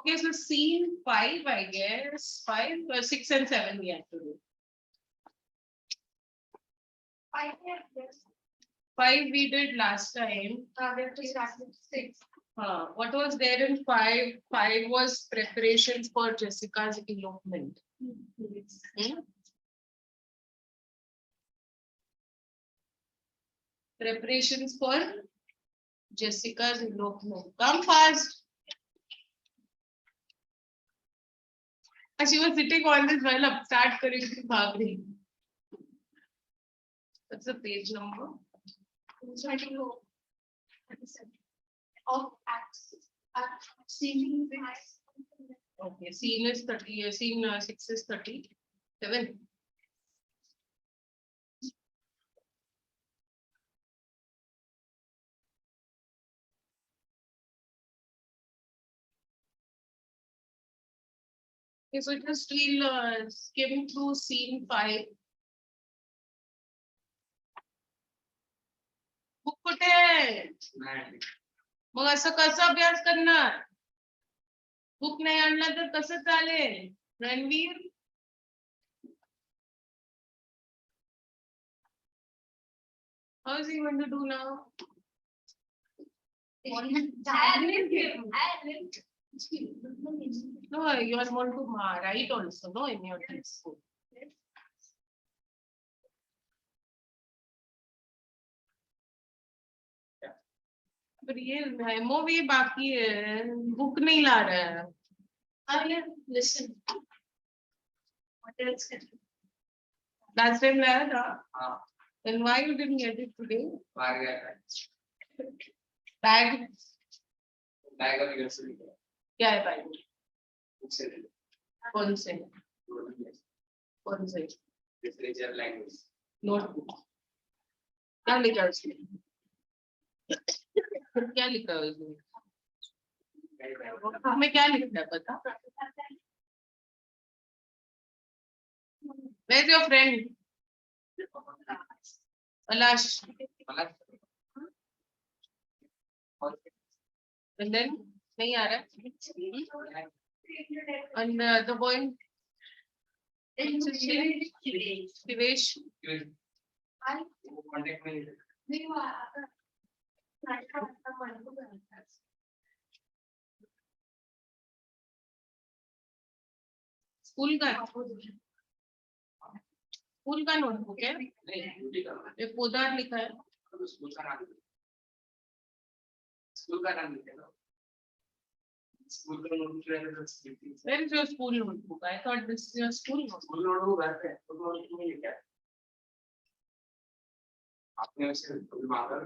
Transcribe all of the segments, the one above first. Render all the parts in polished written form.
Okay, so scene 5, I guess. 5, 6 and 7 we have to do. 5 we did last time. We have to start with 6. What was there in 5? 5 was preparations for Jessica's elopement. Preparations for Jessica's elopement. Come fast. She was sitting on this while up. Start करें तो भाग रही. What's the page number? 24. Of acts. Scene 6. Okay, scene is 30. Scene 6 is 37. Okay, so just we'll skim through scene 5. Book कुठे आहे? मग असं कसं अभ्यास करणार? बुक नाही आणला तर कसं चालेल? Ranveer, how is he going to do now? No, you are going to write also, no, in your textbook. पर ये मेमो भी बाकी है, बुक नहीं ला रहा है. Listen. What else can you? Last time लाया था. Then why you didn't get it today? Bag. Bag of university. क्या है bag? कौन से? कौन से? Literature language. नोटबुक. क्या लिखा है उसमें? क्या लिखा है उसमें? हमें क्या लिखना है पता? Where's your friend? Alash. And then नहीं आ रहा. And the boy. Shivesh. Contact me. School का नोटबुक है. ये पोदार लिखा है. स्कूल का नाम लिखे ना. स्कूल का नोटबुक है. Where is your school notebook? I thought this is your school notebook. School notebook है. तो नोटबुक में लिखा है. आपने उसे मांगा.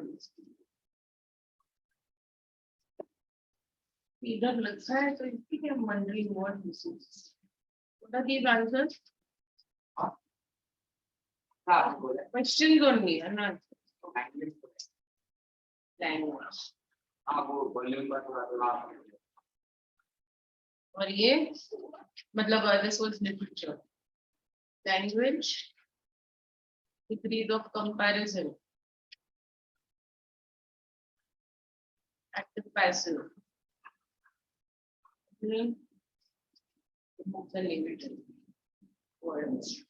इधर लगता है तो इसकी क्या मंडली what this is. What are these answers? हाँ बोला. Questions only, and not Language. language. हाँ वो वॉल्यूम पर थोड़ा और ये मतलब this was literature. Language. Degrees of comparison. Active passive. Books and language. Words.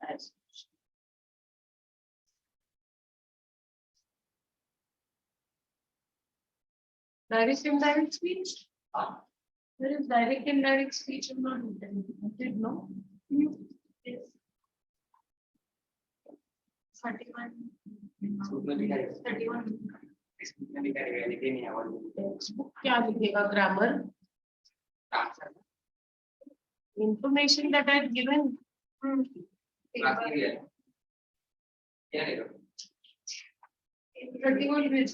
Passage. Direct indirect speech. There is direct indirect speech. I'm not intended, no. Yes. 31. 31. Textbook क्या लिखेगा? Grammar. Information that I've given. क्या है? 31 minutes.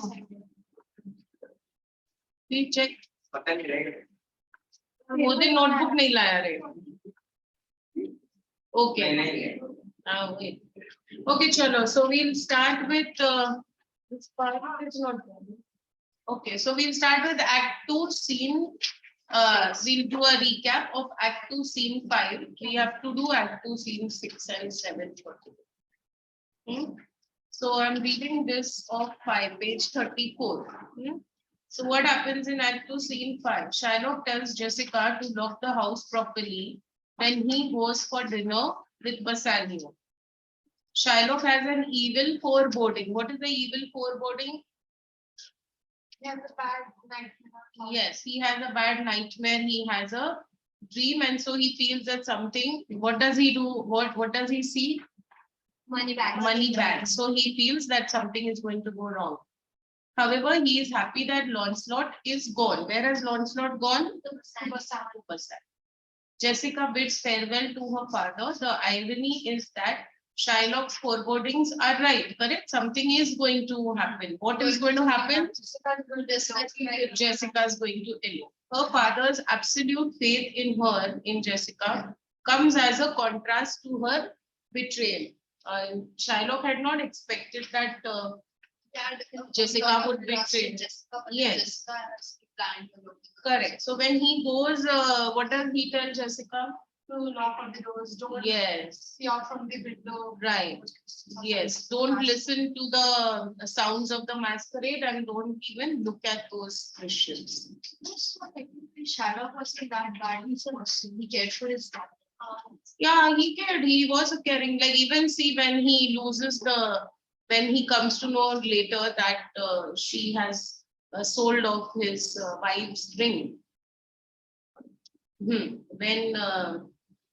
Please check. पता नहीं रहेगा. वो दिन notebook नहीं लाया रे. Okay. Okay. Okay, chalo. So we'll start with this part is not done. Okay, so we'll start with Act 2 scene. We'll do a recap of Act 2 scene 5. We have to do Act 2 scene 6 and 7 for today. So I'm reading this of 5, page 34. So what happens in Act 2, Scene 5? Shylock tells Jessica to lock the house properly when he goes for dinner with Bassanio. Shylock has an evil foreboding. What is the evil foreboding? Yeah, the bad nightmare. Yes, he has a bad nightmare. He has a dream, and so he feels that something. What does he do? What does he see? Money back. Money back. So he feels that something is going to go wrong. However, he is happy that Lancelot is gone. Where has Lancelot gone? To Versailles. To Versailles. Jessica bids farewell to her father. The irony is that Shylock's forebodings are right, correct? Something is going to happen. What is going to happen? Jessica is going to elope. Her father's absolute faith in her, in Jessica, comes as a contrast to her betrayal. Shylock had not expected that Jessica would betray. Yes. Correct. So when he goes, what does he tell Jessica? To knock on the doors, don't Yes. see out from the window. Right. Yes. Don't listen to the sounds of the masquerade and don't even look at those Christians. So technically, Shylock wasn't that bad. He cared for his daughter. Yeah, he cared. He was a caring. Like even see when he loses when he comes to know later that she has sold off his wife's ring. When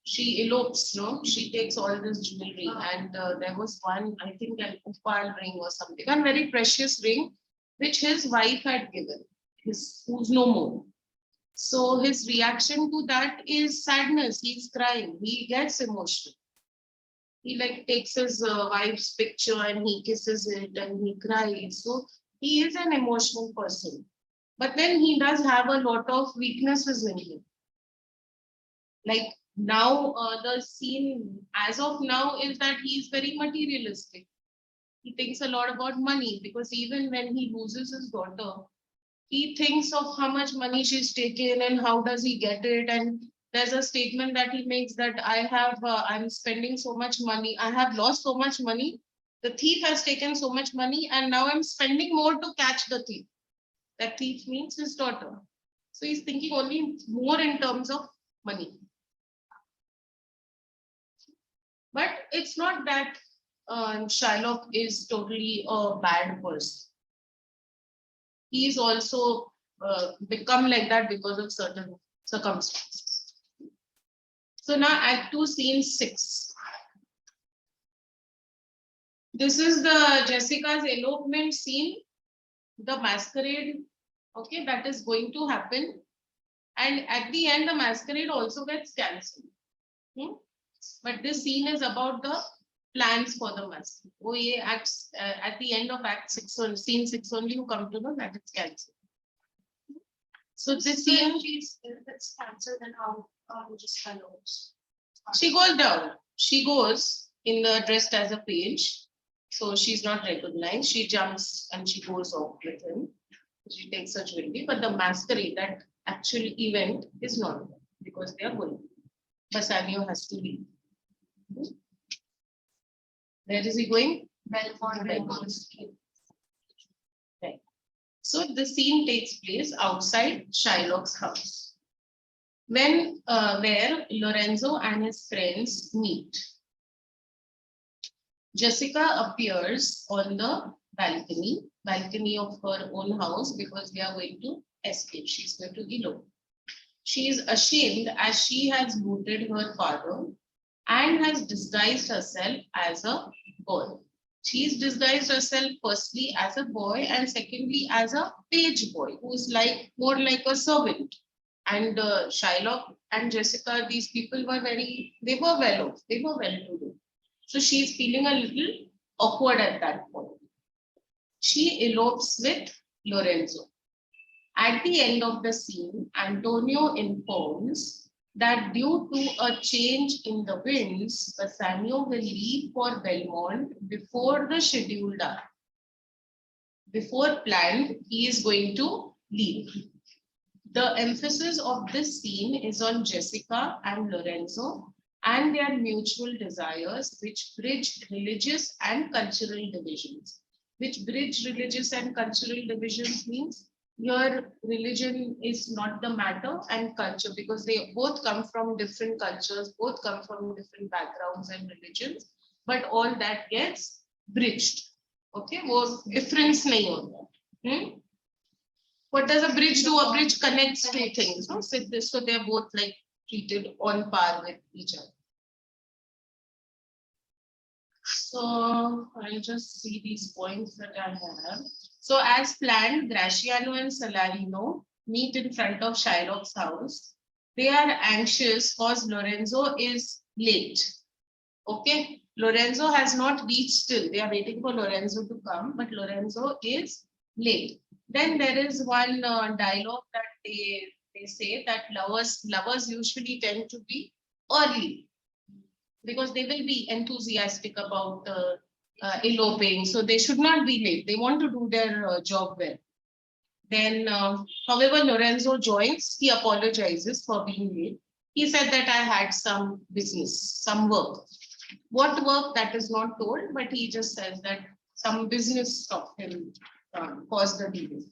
she elopes, no, she takes all this jewelry, and there was one, I think, an opal ring or something, one very precious ring, which his wife had given, who's no more. So his reaction to that is sadness. He's crying. He gets emotional. He like takes his wife's picture and he kisses it and he cries. So he is an emotional person. But then he does have a lot of weaknesses in him. Like now, the scene as of now is that he is very materialistic. He thinks a lot about money because even when he loses his daughter, he thinks of how much money she's taken and how does he get it. And there's a statement that he makes that I'm spending so much money. I have lost so much money. The thief has taken so much money and now I'm spending more to catch the thief. That thief means his daughter. So he's thinking only more in terms of money. But it's not that Shylock is totally a bad person. He's also become like that because of certain circumstances. So now Act 2, Scene 6. This is the Jessica's elopement scene, the masquerade, okay, that is going to happen. And at the end, the masquerade also gets cancelled. But this scene is about the plans for the masquerade. Oh, yeah, acts, at the end of Act 6, or Scene 6 only, you come to know that it's cancelled. So this scene, It's cancelled and how just follows. she goes down. She goes in the dressed as a page. So she's not recognized. She jumps and she goes off with him. She takes her jewelry, but the masquerade, that actual event, is not there because they are going. Bassanio has to leave. Where is he going? Belmont. Right. So the scene takes place outside Shylock's house, where Lorenzo and his friends meet. Jessica appears on the balcony of her own house because they are going to escape. She's going to elope. She is ashamed as she has looted her father and has disguised herself as a boy. She's disguised herself firstly as a boy and secondly as a page boy who's like more like a servant. And Shylock and Jessica, these people were they were well off, they were well to do. So she's feeling a little awkward at that point. She elopes with Lorenzo. At the end of the scene, Antonio informs that due to a change in the winds, Bassanio will leave for Belmont before the scheduled hour. Before planned, he is going to leave. The emphasis of this scene is on Jessica and Lorenzo and their mutual desires, which bridge religious and cultural divisions. Which bridge religious and cultural divisions means your religion is not the matter and culture, because they both come from different cultures, both come from different backgrounds and religions, but all that gets bridged. Okay, वो difference नहीं होता. What does a bridge do? A bridge connects two things. No? So they're both like treated on par with each other. So I'll just see these points that I have. So as planned, Graciano and Salarino meet in front of Shylock's house. They are anxious because Lorenzo is late. Okay, Lorenzo has not reached still. They are waiting for Lorenzo to come, but Lorenzo is late. Then there is one dialogue that they say that lovers usually tend to be early, because they will be enthusiastic about eloping. So they should not be late. They want to do their job well. Then, however, Lorenzo joins. He apologizes for being late. He said that I had some business, some work. What work, that is not told, but he just says that some business stopped him, caused the delay.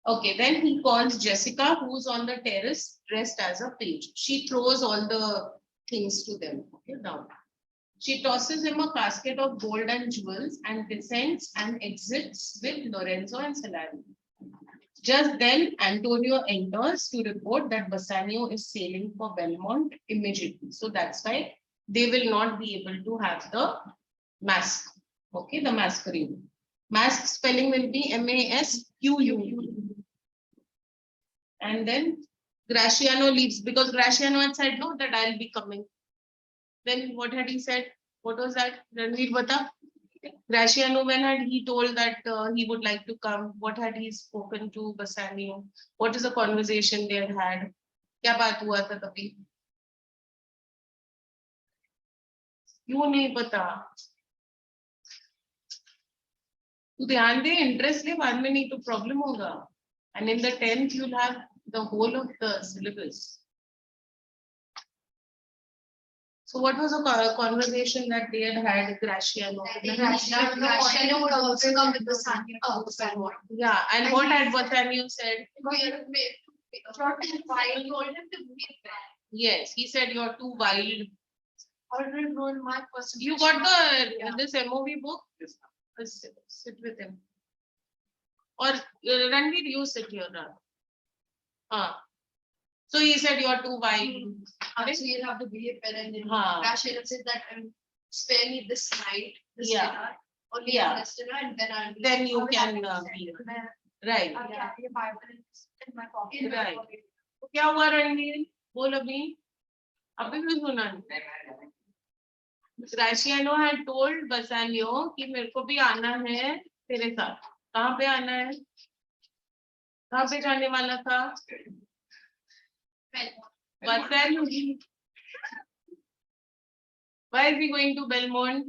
Okay, then he calls Jessica, who's on the terrace dressed as a page. She throws all the things to them. Okay, down. She tosses him a casket of gold and jewels and descends and exits with Lorenzo and Salarino. Just then, Antonio enters to report that Bassanio is sailing for Belmont immediately. So that's why they will not be able to have the mask. Okay, the masquerade. Mask spelling will be MASQU. And then Graciano leaves, because Graciano had said no, that I'll be coming. Then what had he said? What was that? Ranveer Bata? Graciano, when had he told that he would like to come? What had he spoken to Bassanio? What is the conversation they had? क्या बात हुआ था तभी? क्यों नहीं पता? तू ध्यान दे, interest ले, बाद में नहीं तो problem होगा. And in the 10th, you'll have the whole of the syllabus. So what was a conversation that they had Graciano? Graciano would also come with the sun. Oh, Yeah, and what had Bassanio said? Yes, he said you're too wild. Already known my person. You got the this MOV book? Sit with him. Or Ranveer, you sit here now. So he said you're too wild. So you'll have to be a parent. Graciano says that spare me this night, this dinner, only this dinner, and then I'll. Then you can be right. In my pocket. Right. क्या हुआ रणवीर? बोल अभी. अभी भी सुना. Graciano had told Bassanio कि मेरे को भी आना है तेरे साथ. कहाँ पे आना है? कहाँ पे जाने वाला था? Bassanio. Why is he going to Belmont?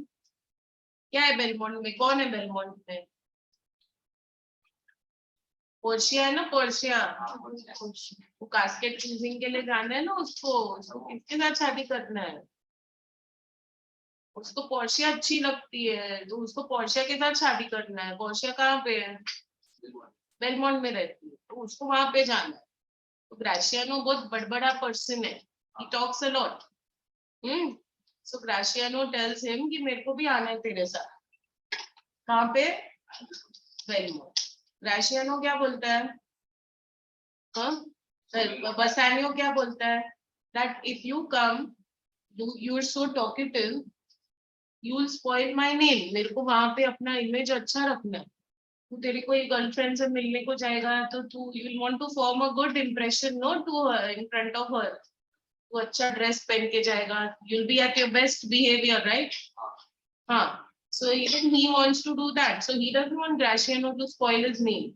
क्या है Belmont में? कौन है Belmont में? पोर्शिया है ना, पोर्शिया. वो कास्केट चूजिंग के लिए जाना है ना उसको किसके साथ शादी करना है? उसको पोर्शिया अच्छी लगती है, तो उसको पोर्शिया के साथ शादी करना है. पोर्शिया कहाँ पे है? बेलमोंट में रहती है, तो उसको वहां पे जाना है. तो ग्राशियानो बहुत बड़ा पर्सन है. He talks a lot. So Graciano tells him कि मेरे को भी आना है तेरे साथ. कहाँ पे? बेलमोंट. Graciano क्या बोलता है? Bassanio क्या बोलता है? That if you come, you're so talkative, you'll spoil my name. मेरे को वहां पे अपना इमेज अच्छा रखना है. तू तेरी कोई गर्लफ्रेंड से मिलने को जाएगा तो तू you will want to form a good impression, no, to her, in front of her. तू अच्छा ड्रेस पहन के जाएगा. You'll be at your best behavior, right? हाँ. So even he wants to do that. So he doesn't want Graciano to spoil his name.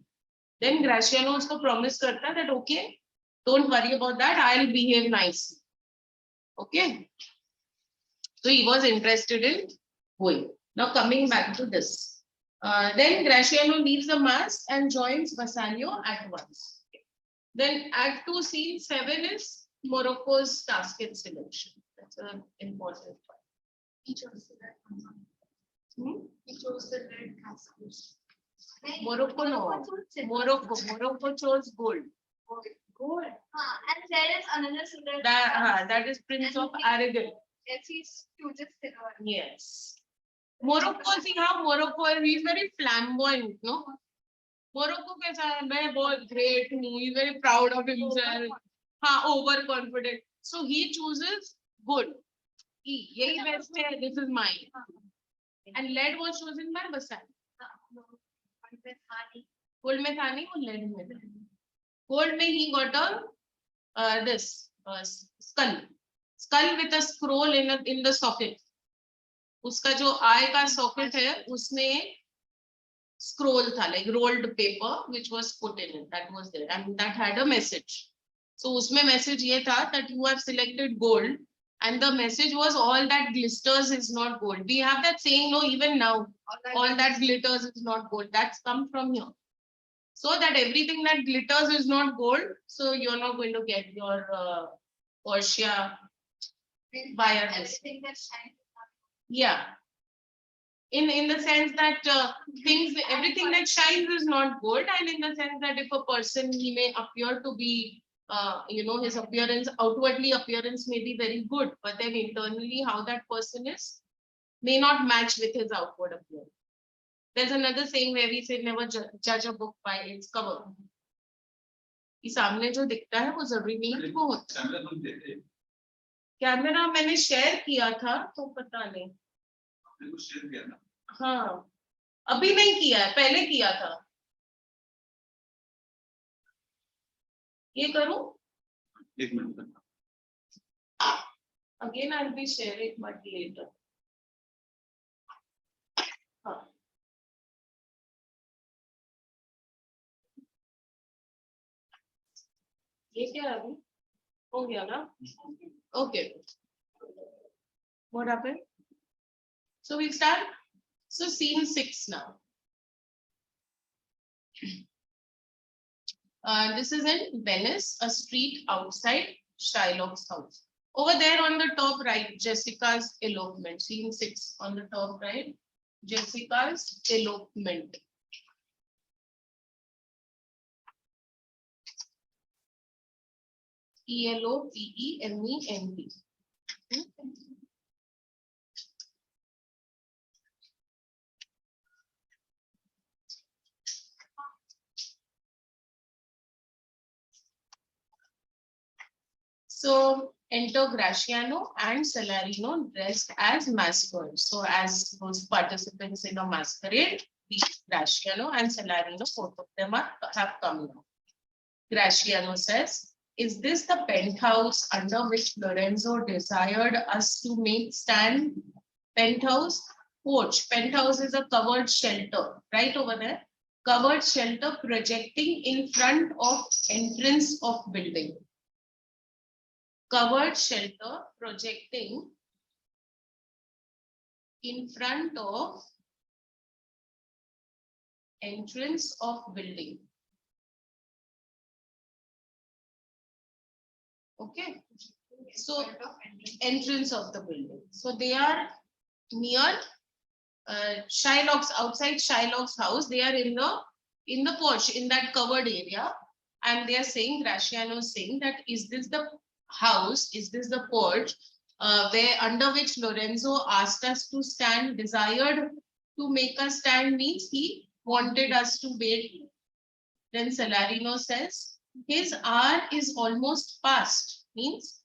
Then Graciano उसको promise करता है that okay, don't worry about that. I'll behave nicely. Okay. So he was interested in going. Now coming back to this. Then Graciano leaves the mass and joins Bassanio at once. Then Act 2, Scene 7 is Morocco's casket selection. That's an important part. He chose the red casket. Morocco, no. Morocco chose gold. Gold. And there is another singer. That is Prince of Aragon. Yes, he's chooses silver. Yes. Morocco, see how Morocco is very flamboyant, no? Morocco कैसा है? मैं बहुत great हूँ. He's very proud of himself. हाँ, overconfident. So he chooses gold. यही best है. This is mine. And lead was chosen by Basan. Gold में था नहीं, वो lead में था. Gold में he got a skull with a scroll in the socket. उसका जो eye का socket है, उसमें scroll था, like rolled paper, which was put in it. That was there, and that had a message. So उसमें message ये था that you have selected gold, and the message was all that glisters is not gold. We have that saying, no, even now, all that glitters is not gold. That's come from here. So that everything that glitters is not gold, so you're not going to get your Porsche via this. Everything that shines. Yeah. In the sense that everything that shines is not gold, and in the sense that if a person, he may appear to be, his outwardly appearance may be very good, but then internally how that person is may not match with his outward appearance. There's another saying where we say never judge a book by its cover. ये सामने जो दिखता है वो जरूरी नहीं वो होता है. कैमरा मैंने शेयर किया था तो पता नहीं. हाँ, अभी नहीं किया है, पहले किया था. ये करूं? एक minute. Again, I'll be sharing but later. हाँ. ये क्या है अभी? हो गया ना? Okay. What happened? So we start. So scene 6 now. This is in Venice, a street outside Shylock's house. Over there on the top right, Jessica's elopement. Scene 6 on the top right, Jessica's elopement. ELOPEMENT. So enter Graciano and Salarino dressed as masquerades. So as those participants in a masquerade, Graciano and Salarino, both of them have come now. Graciano says, "Is this the penthouse under which Lorenzo desired us to make stand?" Penthouse, porch. Penthouse is a covered shelter, right over there. Covered shelter projecting in front of entrance of building. Covered shelter projecting in front of entrance of building. Okay, so entrance of the building. So they are near Shylock's, outside Shylock's house. They are in the porch, in that covered area, and they are saying, Graciano is saying that, is this the house, is this the porch where under which Lorenzo asked us to stand, desired to make us stand, means he wanted us to wait. Then Salarino says, his hour is almost past, means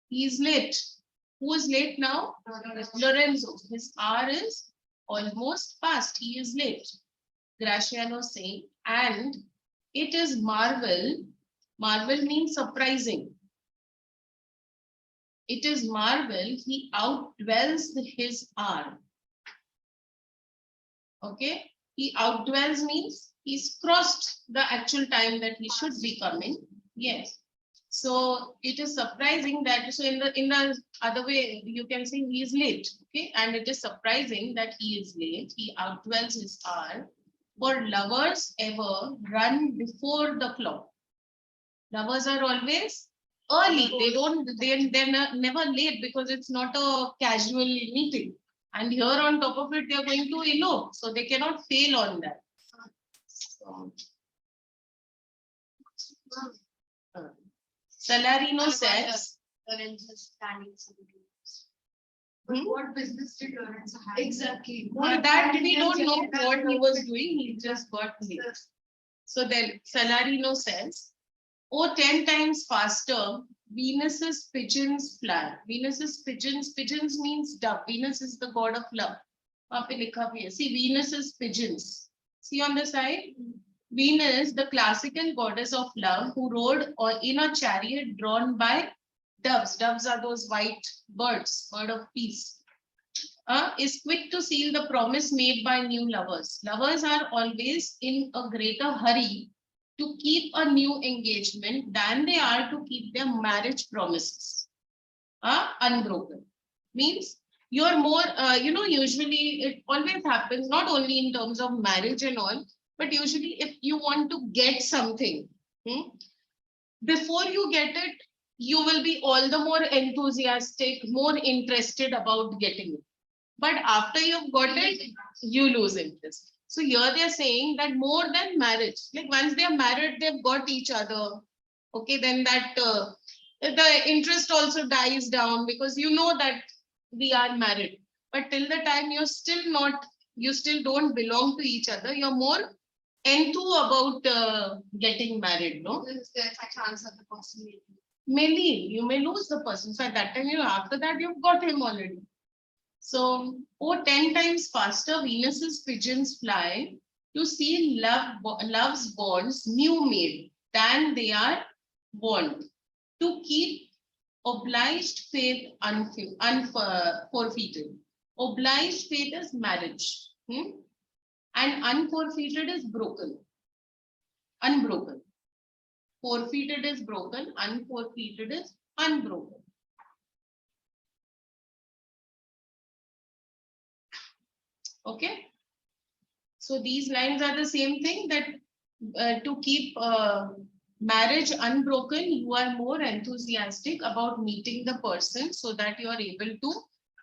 he is late. Who is late now? Lorenzo. His hour is almost past, he is late. Graciano saying, and it is marvel. Marvel means surprising. It is marvel, he outdwells his hour. Okay, he outdwells means he's crossed the actual time that he should be coming. Yes. So it is surprising that, so in the other way, you can say he is late. Okay, and it is surprising that he is late. He outdwells his hour. For lovers ever run before the clock. Lovers are always early. They're never late because it's not a casual meeting. And here on top of it, they are going to elope. So they cannot fail on that. Salarino says. Lorenzo's planning something. What business did Lorenzo have? Exactly. That we don't know what he was doing, he just got late. So then Salarino says, oh, 10 times faster, Venus's pigeons fly. Venus's pigeons, pigeons means dove. Venus is the god of love. वहाँ पे लिखा भी है. See, Venus's pigeons. See on the side? Venus, the classical goddess of love, who rode in a chariot drawn by doves. Doves are those white birds, bird of peace. Is quick to seal the promise made by new lovers. Lovers are always in a greater hurry to keep a new engagement than they are to keep their marriage promises unbroken. Means you're more, usually it always happens, not only in terms of marriage and all, but usually if you want to get something, before you get it, you will be all the more enthusiastic, more interested about getting it. But after you've got it, you lose interest. So here they're saying that more than marriage, like once they're married, they've got each other. Okay, then that the interest also dies down because you know that we are married. But till the time you're still not, you still don't belong to each other, you're more enthused about getting married, no? There's a chance of the possibility. Maybe you may lose the person. So at that time, after that, you've got him already. So, 10 times faster, Venus's pigeons fly to see love's bonds new made than they are bond, to keep obliged faith unforfeited. Obliged faith is marriage, and unforfeited is broken, unbroken. Forfeited is broken, unforfeited is unbroken. Okay, so these lines are the same thing, that to keep marriage unbroken, you are more enthusiastic about meeting the person so that you are able to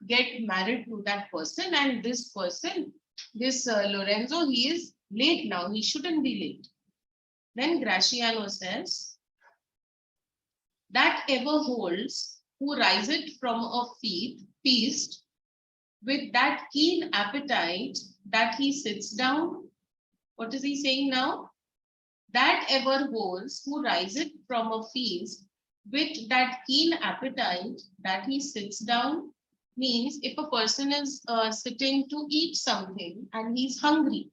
get married to that person. And this person, this Lorenzo, he is late now, he shouldn't be late. Then Graciano says, that ever holds who riseth from a feast with that keen appetite that he sits down. What is he saying now? That ever holds who riseth from a feast with that keen appetite that he sits down, means if a person is sitting to eat something and he's hungry,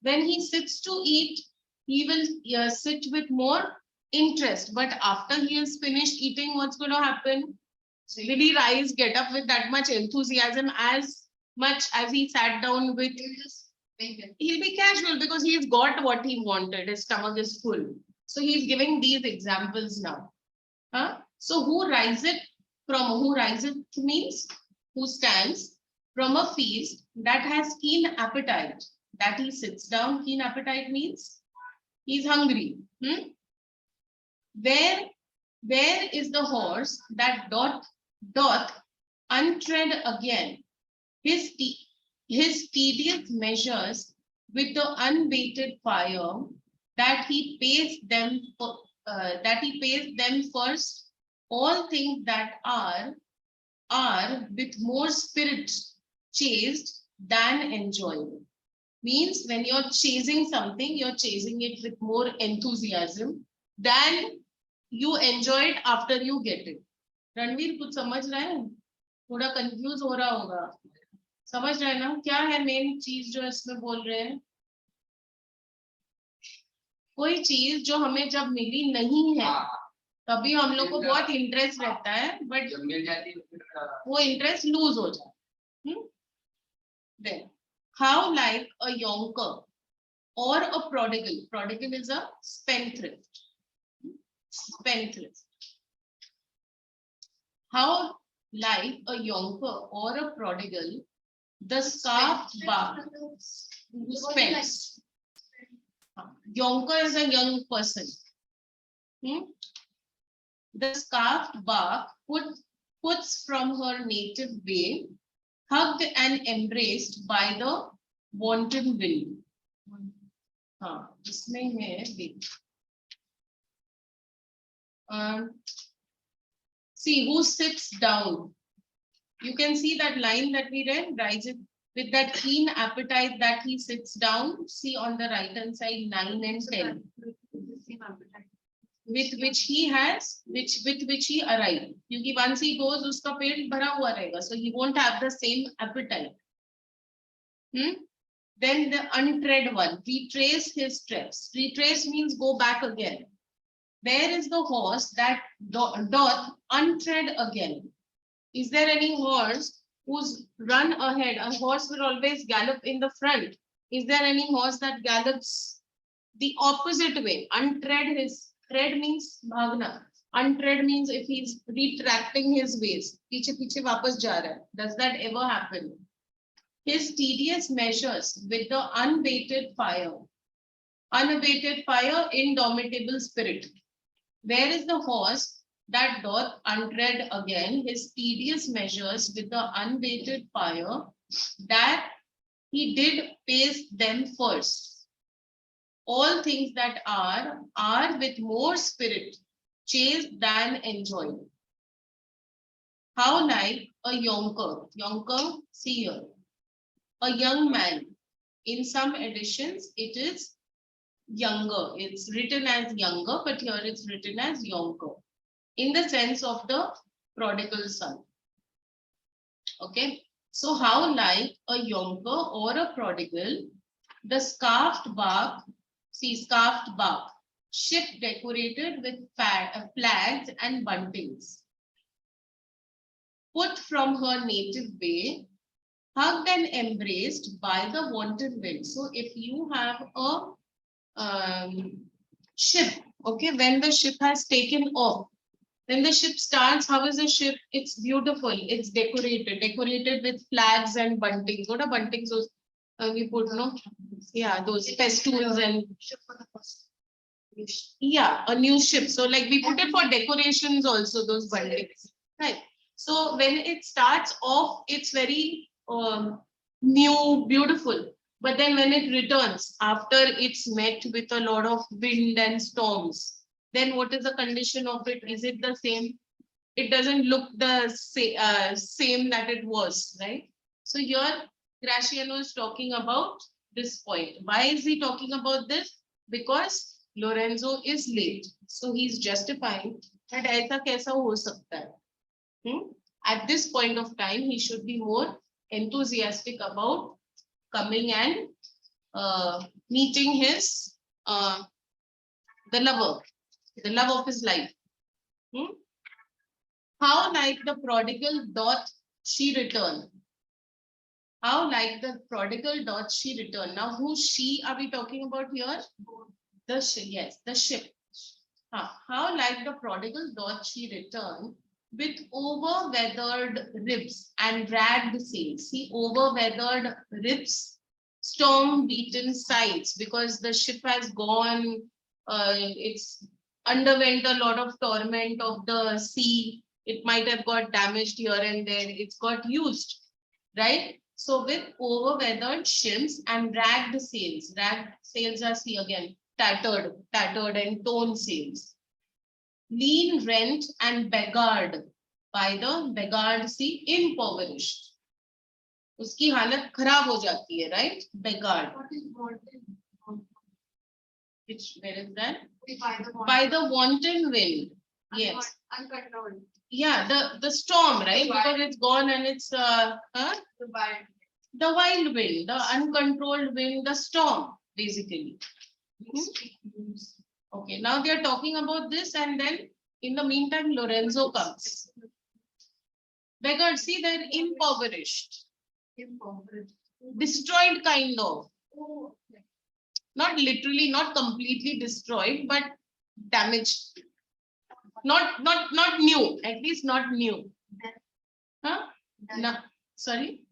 when he sits to eat, he will sit with more interest. But after he has finished eating, what's going to happen? Will he rise, get up with that much enthusiasm as much as he sat down with? He'll be casual because he's got what he wanted. His stomach is full. So he's giving these examples now. So who riseth means who stands from a feast that has keen appetite, that he sits down. Keen appetite means he's hungry. Where is the horse that doth untread again his tedious measures with the unbaited fire, that he pays them first all things that are with more spirit chased than enjoyment. Means when you're chasing something, you're chasing it with more enthusiasm than you enjoy it after you get it. Ranveer कुछ समझ रहा है? थोड़ा confuse हो रहा होगा. समझ रहे हैं ना क्या है मेन चीज जो इसमें बोल रहे हैं? कोई चीज जो हमें जब मिली नहीं है तभी हम लोग को बहुत इंटरेस्ट रहता है, बट जब मिल जाती है फिर वो इंटरेस्ट लूज हो जाता है. Then how like a yonker or a prodigal is a spendthrift. How like a yonker or a prodigal, the scarfed bark who spends. Yonker is a young person. The scarfed bark puts from her native way, hugged and embraced by the wanton wind. हाँ इसमें है देख see who sits down. You can see that line that we read, rises with that keen appetite that he sits down. See on the right hand side 9 and 10. With which he has, with which he arrived. क्योंकि once he goes, उसका पेट भरा हुआ रहेगा, so he won't have the same appetite. Then the untread one, retrace his steps. Retrace means go back again. There is the horse that doth untread again. Is there any horse who's run ahead? A horse will always gallop in the front. Is there any horse that gallops the opposite way? Untread his, tread means bhagna. Untread means if he's retracting his ways. Piche piche wapas ja raha hai. Does that ever happen? His tedious measures with the unabated fire. Unabated fire, indomitable spirit. Where is the horse that doth untread again his tedious measures with the unabated fire, that he did pace them first? All things that are with more spirit chased than enjoyed. How like a yonker, seer, a young man. In some editions, it is younger. It's written as younger, but here it's written as yonker, in the sense of the prodigal son. Okay, so how like a yonker or a prodigal, the scarfed bark, ship decorated with flags and buntings, put from her native bay, hugged and embraced by the wanton wind. So if you have a ship, okay, when the ship has taken off, when the ship starts, how is the ship? It's beautiful, it's decorated with flags and buntings. What are buntings? Those we put, no? Yeah, those festoons and yeah, a new ship. So like we put it for decorations also, those buntings, right? So when it starts off, it's very new, beautiful. But then when it returns, after it's met with a lot of wind and storms, then what is the condition of it? Is it the same? It doesn't look the same that it was, right? So here Graciano is talking about this point. Why is he talking about this? Because Lorenzo is late. So he's justifying that aisa kaisa ho sakta hai. At this point of time, he should be more enthusiastic about coming and meeting his the love of his life. How like the prodigal doth she return? How like the prodigal doth she return? Now, who she are we talking about here? The ship, yes, the ship. How like the prodigal doth she return with over-weathered ribs and ragged sails. See, over-weathered ribs, storm-beaten sides, because the ship has gone, it's underwent a lot of torment of the sea. It might have got damaged here and there. It's got used, right? So with over-weathered ships and ragged sails are, see again, tattered and torn sails. Lean, rent and beggared by the beggared, see, impoverished. उसकी हालत खराब हो जाती है, right? Beggared. What is wanton? Which, where is that? By the wanton wind. Yes. uncontrolled. Yeah, the storm, right? Because it's gone and it's The wild wind, the uncontrolled wind, the storm, basically. Okay, now they are talking about this, and then in the meantime, Lorenzo comes. Beggared, see, they're impoverished, destroyed kind of. Not literally, not completely destroyed, but damaged. Not new, at least not new. Huh? No, sorry?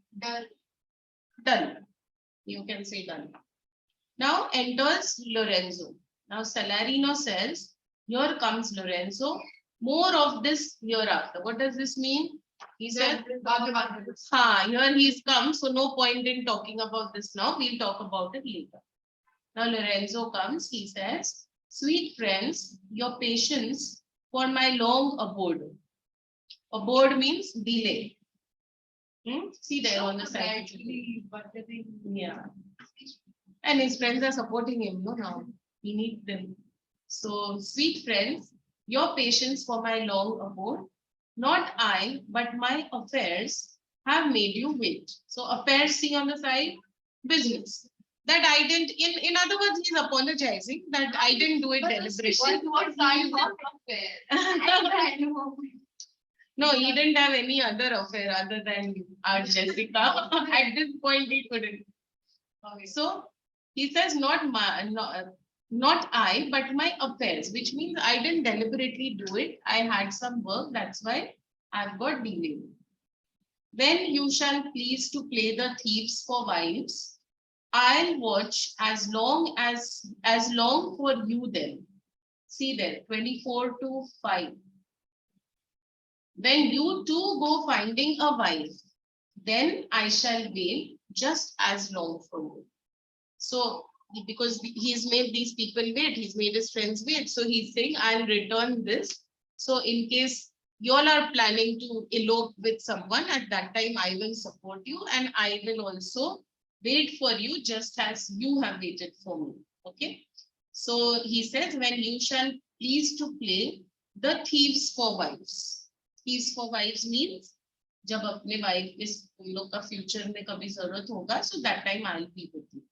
Dull. You can say dull. Now enters Lorenzo. Now Salarino says, here comes Lorenzo. More of this hereafter. What does this mean? He said, here he's come, so no point in talking about this now. We'll talk about it later. Now Lorenzo comes, he says, sweet friends, your patience for my long abode. Abode means delay. See there on the side. Yeah. And his friends are supporting him, no, now. He needs them. So, sweet friends, your patience for my long abode, not I, but my affairs have made you wait. So, affairs, see on the side, business. That I didn't, in other words, he's apologizing that I didn't do it deliberately. What kind of affair? No, he didn't have any other affair other than our Jessica. At this point, he couldn't. Okay. So he says, not I, but my affairs, which means I didn't deliberately do it. I had some work, that's why I've got delayed. When you shall please to play the thieves for wives, I'll watch as long for you then. See there, 24 to 5. When you two go finding a wife, then I shall wait just as long for you. So, because he's made these people wait, he's made his friends wait. So he's saying, I'll return this. So in case you all are planning to elope with someone, at that time I will support you and I will also wait for you just as you have waited for me. Okay. So he says, when you shall please to play the thieves for wives. Thieves for wives means जब अपने wife इस तुम लोग का future में कभी जरूरत होगा, so that time I'll be with you.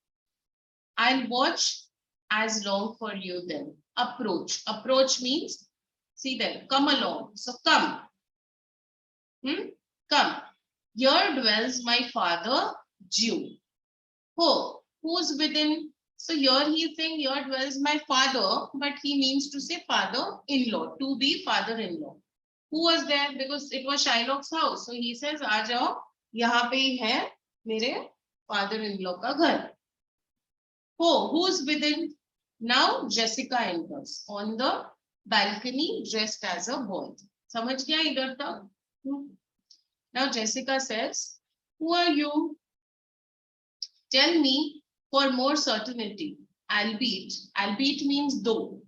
I'll watch as long for you then. Approach. Approach means, see there, come along. So come. Come. Here dwells my father, Jew. Who's within? So here he's saying, here dwells my father, but he means to say father-in-law, to be father-in-law. Who was there? Because it was Shylock's house. So he says, आ जाओ, यहाँ पे ही है मेरे father-in-law का घर. Who's within? Now Jessica enters on the balcony dressed as a boy. समझ गया इधर तक? Now Jessica says, who are you? Tell me for more certainty. Albeit means though.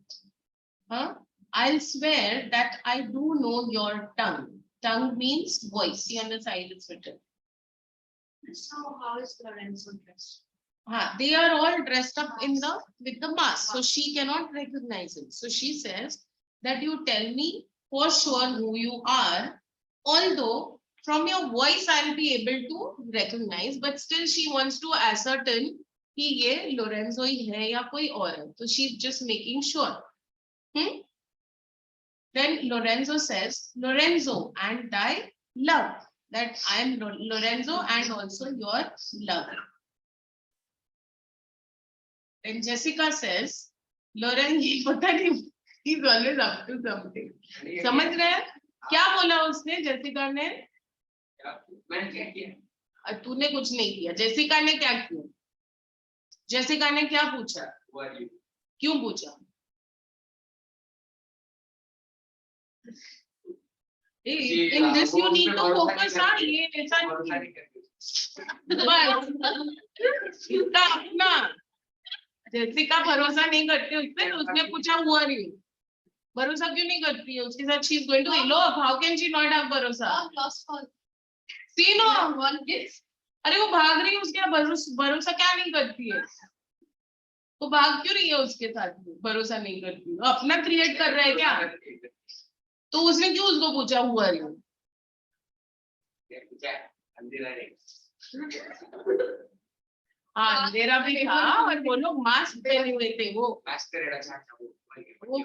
I'll swear that I do know your tongue. Tongue means voice. See on the side it's written. So how is Lorenzo dressed? They are all dressed up with the mask, so she cannot recognize him. So she says that you tell me for sure who you are, although from your voice I'll be able to recognize, but still she wants to ascertain कि ये Lorenzo ही है या कोई और है. So she's just making sure. Then Lorenzo says, Lorenzo and thy love. That I am Lorenzo and also your love. And Jessica says, Lorenzo, he's always up to something. समझ रहे हैं? क्या बोला उसने जेसिका ने? मैंने क्या किया? तूने कुछ नहीं किया. जेसिका ने क्या किया? जेसिका ने क्या पूछा? क्यों पूछा? In this you need to focus on ये ऐसा नहीं. बस इसका अपना जेसिका भरोसा नहीं करती उसपे, तो उसने पूछा who are you? भरोसा क्यों नहीं करती है उसके साथ? She is going to elope. How can she not have भरोसा? See no. अरे वो भाग रही है, उसके भरोसा क्या नहीं करती है? वो भाग क्यों रही है उसके साथ? भरोसा नहीं करती है, अपना क्रिएट कर रहा है क्या? तो उसने क्यों उसको पूछा who are you? हाँ अंधेरा भी था और वो लोग मास्क पहने हुए थे, वो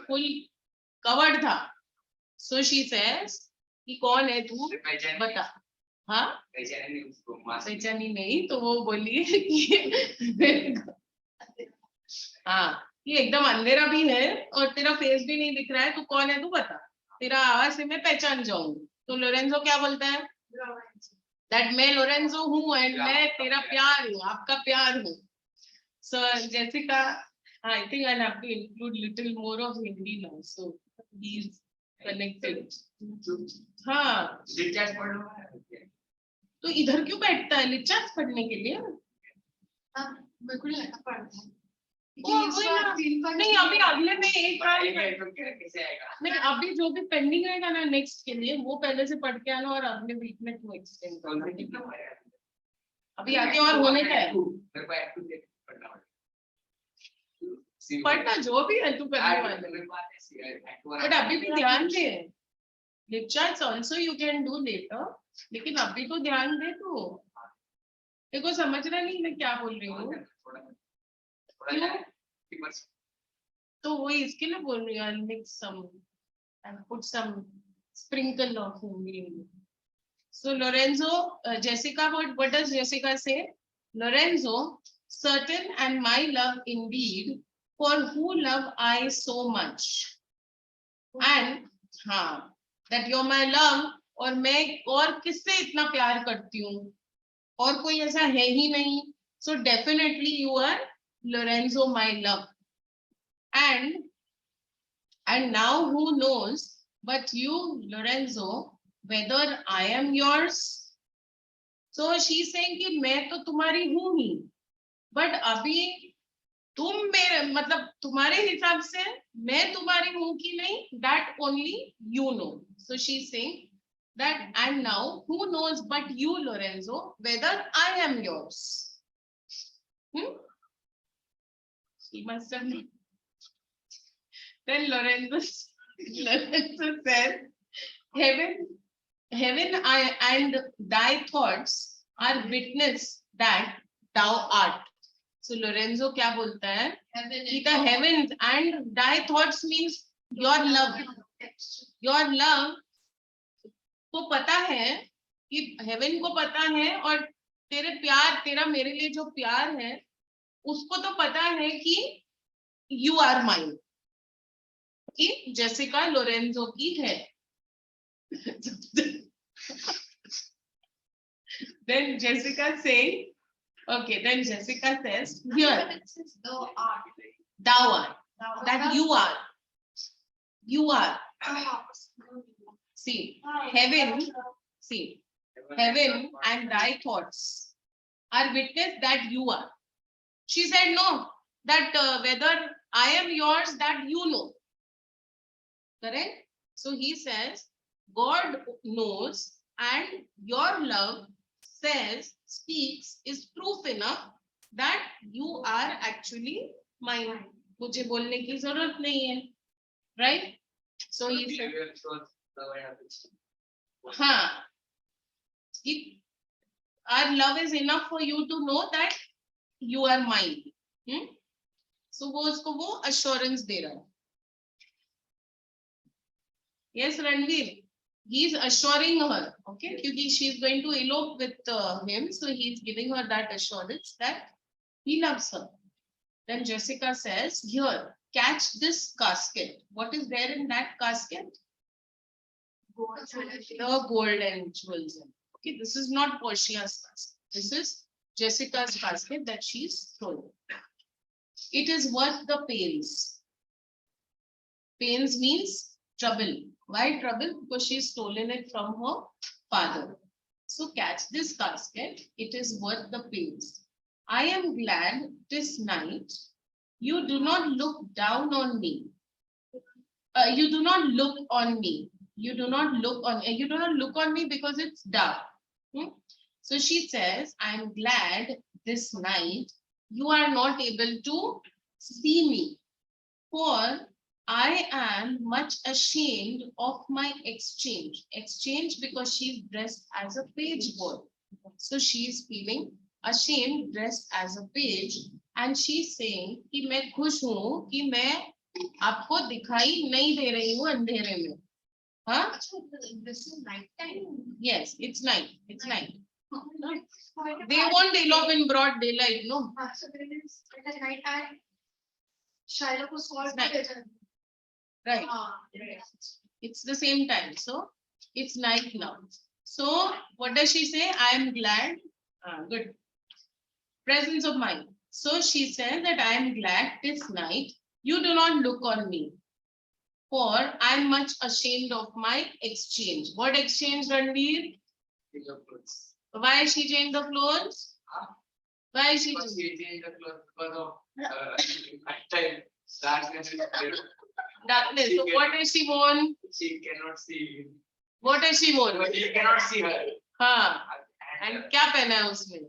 फुल कवर्ड था. So she says कि कौन है तू बता. हाँ पहचानी नहीं तो वो बोली कि हाँ ये एकदम अंधेरा भी है और तेरा फेस भी नहीं दिख रहा है, तू कौन है तू बता, तेरा आवाज से मैं पहचान जाऊंगी. तो लोरेंजो क्या बोलता है? दैट मैं लोरेंजो हूँ एंड मैं तेरा प्यार हूँ, आपका प्यार हूँ. सो Jessica, I think I'll have to include little more of Hindi now. So he's connected. हाँ तो इधर क्यों बैठता है? लिचार्ज पढ़ने के लिए. बिल्कुल नहीं लगता पढ़ता है. वही ना। नहीं अभी अगले में एक बार कैसे आएगा? नहीं, अभी जो भी पेंडिंग रहेगा ना नेक्स्ट के लिए वो पहले से पढ़ के आना और अगले वीक में टू एक्सटेंड करना। अभी आगे और होने का है। मेरे को एक्टिव पढ़ना पड़ेगा। पढ़ना जो भी है तू करने वाला, बट अभी भी ध्यान दे। Flipcharts also you can do later, लेकिन अभी तो ध्यान दे तू। देखो समझ रहा नहीं मैं क्या बोल रही हूँ? क्यों? तो वही इसके लिए बोल रही हूँ, I'll mix some and put some sprinkle of Hindi. So Lorenzo, Jessica, what does Jessica say? Lorenzo, certain and my love indeed, for who love I so much. And हाँ, that you're my love, और मैं और किससे इतना प्यार करती हूँ, और कोई ऐसा है ही नहीं. So definitely you are Lorenzo, my love. And now who knows, but you, Lorenzo, whether I am yours. So she's saying कि मैं तो तुम्हारी हूँ ही, but अभी तुम मेरे मतलब तुम्हारे हिसाब से मैं तुम्हारी हूँ कि नहीं, that only you know. So she's saying that, and now who knows but you, Lorenzo, whether I am yours. She must have known. Then Lorenzo says, heaven and thy thoughts are witness that thou art. So Lorenzo क्या बोलता है? कि the heavens and thy thoughts means your love. Your love को पता है कि heaven को पता है, और तेरे प्यार, तेरा मेरे लिए जो प्यार है उसको तो पता है कि you are mine, कि जेसिका लोरेंजो की है. Then Jessica saying, okay, then Jessica says, here, thou art, that you are, see, heaven and thy thoughts are witness that you are. She said, no, that whether I am yours, that you know. Correct? So he says, God knows, and your love says, speaks, is proof enough that you are actually mine. मुझे बोलने की जरूरत नहीं है, right? So he said, हाँ, our love is enough for you to know that you are mine. So वो उसको वो assurance दे रहा है. Yes, Ranveer, he is assuring her, okay, क्योंकि she is going to elope with him, so he is giving her that assurance that he loves her. Then Jessica says, here, catch this casket. What is there in that casket? The gold and jewels. Okay, this is not Portia's casket. This is Jessica's casket that she's thrown. It is worth the pains. Pains means trouble. Why trouble? Because she's stolen it from her father. So catch this casket. It is worth the pains. I am glad this night you do not look down on me. You do not look on me. You do not look on me because it's dark. So she says, I am glad this night you are not able to see me, for I am much ashamed of my exchange. Exchange because she's dressed as a page boy. So she is feeling ashamed, dressed as a page, and she's saying कि मैं खुश हूँ कि मैं आपको दिखाई नहीं दे रही हूँ अंधेरे में. हाँ? This is night time. Yes, it's night. It's night. They won't elope in broad daylight, no. So it is night and Shylock was called Night. Right. It's the same time. So it's night now. So what does she say? I am glad. Good. Presence of mind. So she says that I am glad this night you do not look on me, for I am much ashamed of my exchange. What exchange, Ranveer? Why she changed the clothes? Why is she Because she changed the clothes because of nighttime darkness is there. darkness? So what has she worn? She cannot see him. What has she worn? But he cannot see her. हाँ. And And क्या पहना है उसने?